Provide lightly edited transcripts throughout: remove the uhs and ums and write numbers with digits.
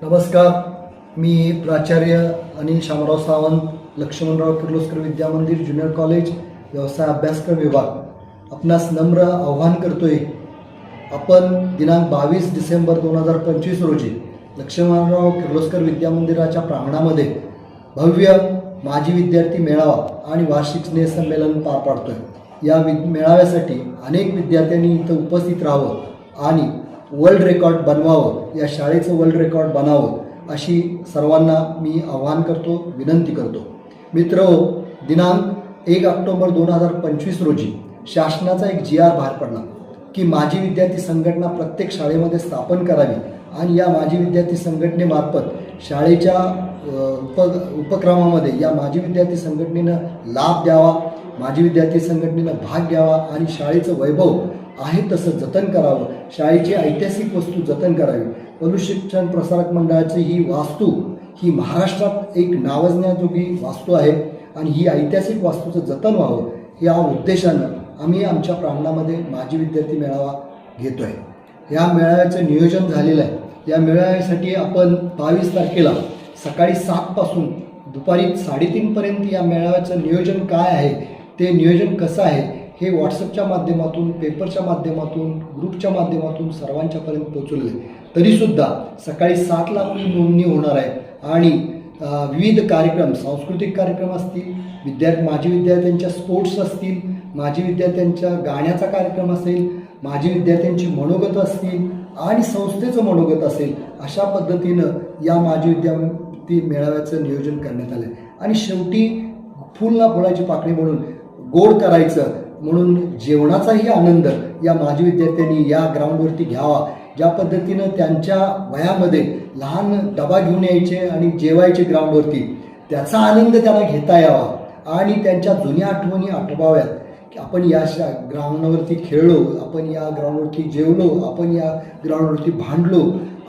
नमस्कार. मी प्राचार्य अनिल शामराव सावंत, लक्ष्मणराव किर्लोस्कर विद्यामंदिर junior college, व्यवसाय अभ्यासक्रम विभाग आपणास नम्र आव्हान करतोय. आपण दिनांक 22 डिसेंबर 2025 रोजी लक्ष्मणराव किर्लोस्कर विद्यामंदिराच्या प्रांगणामध्ये भव्य माजी विद्यार्थी मेळावा आणि वार्षिक स्नेहसंमेलन पार पाडतोय. या मेळाव्यासाठी अनेक विद्यार्थ्यांनी इथं उपस्थित राहावं आणि वर्ल्ड रेकॉर्ड बनवावं, या शाळेचं वर्ल्ड रेकॉर्ड बनावं अशी सर्वांना मी आवाहन करतो, विनंती करतो. मित्रहो, दिनांक 1 ऑक्टोबर 2025 रोजी शासनाचा एक GR बाहेर पडला की माजी विद्यार्थी संघटना प्रत्येक शाळेमध्ये स्थापन करावी आणि या माजी विद्यार्थी संघटनेमार्फत शाळेच्या उपक्रमामध्ये या माजी विद्यार्थी संघटनेनं लाभ द्यावा, माजी विद्यार्थी संघटनेनं भाग घ्यावा आणि शाळेचं वैभव आहे तसं जतन करावं, शाळेची ऐतिहासिक वस्तू जतन करावी. पलू शिक्षण प्रसारक मंडळाची ही वास्तू ही महाराष्ट्रात एक नावाजण्याजोगी वास्तू आहे आणि ही ऐतिहासिक वास्तूचं जतन व्हावं या उद्देशानं आम्ही आमच्या प्रांगणामध्ये माजी विद्यार्थी मेळावा घेतो आहे. या मेळाव्याचं नियोजन झालेलं आहे. या मेळाव्यासाठी आपण 22 तारखेला सकाळी 7 पासून दुपारी 3:30 पर्यंत या मेळाव्याचं नियोजन काय आहे, ते नियोजन कसं आहे हे व्हॉट्सअपच्या माध्यमातून, पेपरच्या माध्यमातून, ग्रुपच्या माध्यमातून सर्वांच्यापर्यंत पोचवले. तरीसुद्धा सकाळी 7ला आपली नोंदणी होणार आहे आणि विविध कार्यक्रम, सांस्कृतिक कार्यक्रम असतील, माजी विद्यार्थ्यांच्या स्पोर्ट्स असतील, माजी विद्यार्थ्यांच्या गाण्याचा कार्यक्रम असेल, माजी विद्यार्थ्यांची मनोगत असतील आणि संस्थेचं मनोगत असेल, अशा पद्धतीनं या माजी विद्यार्थी मेळाव्याचं नियोजन करण्यात आलं आहे. आणि शेवटी फुल ना फुलाची पाकळी म्हणून गोड करायचं म्हणून जेवणाचाही आनंद या माजी विद्यार्थ्यांनी या ग्राउंडवरती घ्यावा. ज्या पद्धतीनं त्यांच्या वयामध्ये लहान डबा घेऊन यायचे आणि जेवायचे ग्राउंडवरती, त्याचा आनंद त्यांना घेता यावा आणि त्यांच्या जुन्या आठवणी आठवाव्यात की आपण या ग्राउंडवरती खेळलो, आपण या ग्राउंडवरती जेवलो, आपण या ग्राउंडवरती भांडलो,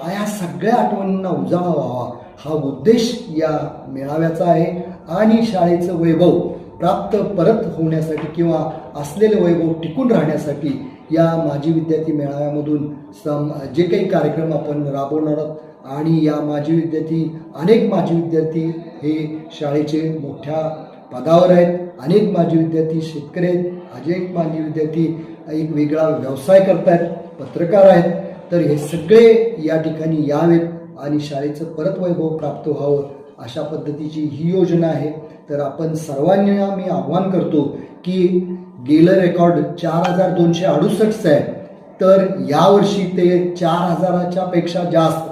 या सगळ्या आठवणींना उजाळा व्हावा हा उद्देश या मेळाव्याचा आहे. आणि शाळेचं वैभव प्राप्त परत होण्यासाठी किंवा असलेले वैभव टिकून राहण्यासाठी या माजी विद्यार्थी मेळाव्यामधून जे काही कार्यक्रम आपण राबवणार आहोत आणि या माजी विद्यार्थी, अनेक माजी विद्यार्थी हे शाळेचे मोठ्या पदावर आहेत, अनेक माजी विद्यार्थी शेतकरी आहेत, अनेक माजी विद्यार्थी एक वेगळा व्यवसाय करत आहेत, पत्रकार आहेत. तर हे सगळे या ठिकाणी यावेत आणि शाळेचं परत वैभव प्राप्त व्हावं अशा पद्धतीची ही योजना आहे. तर आपण सर्वांना मी आव्हान करतो की गेलं रेकॉर्ड 4268 आहे, तर यावर्षी ते 4000च्या पेक्षा जास्त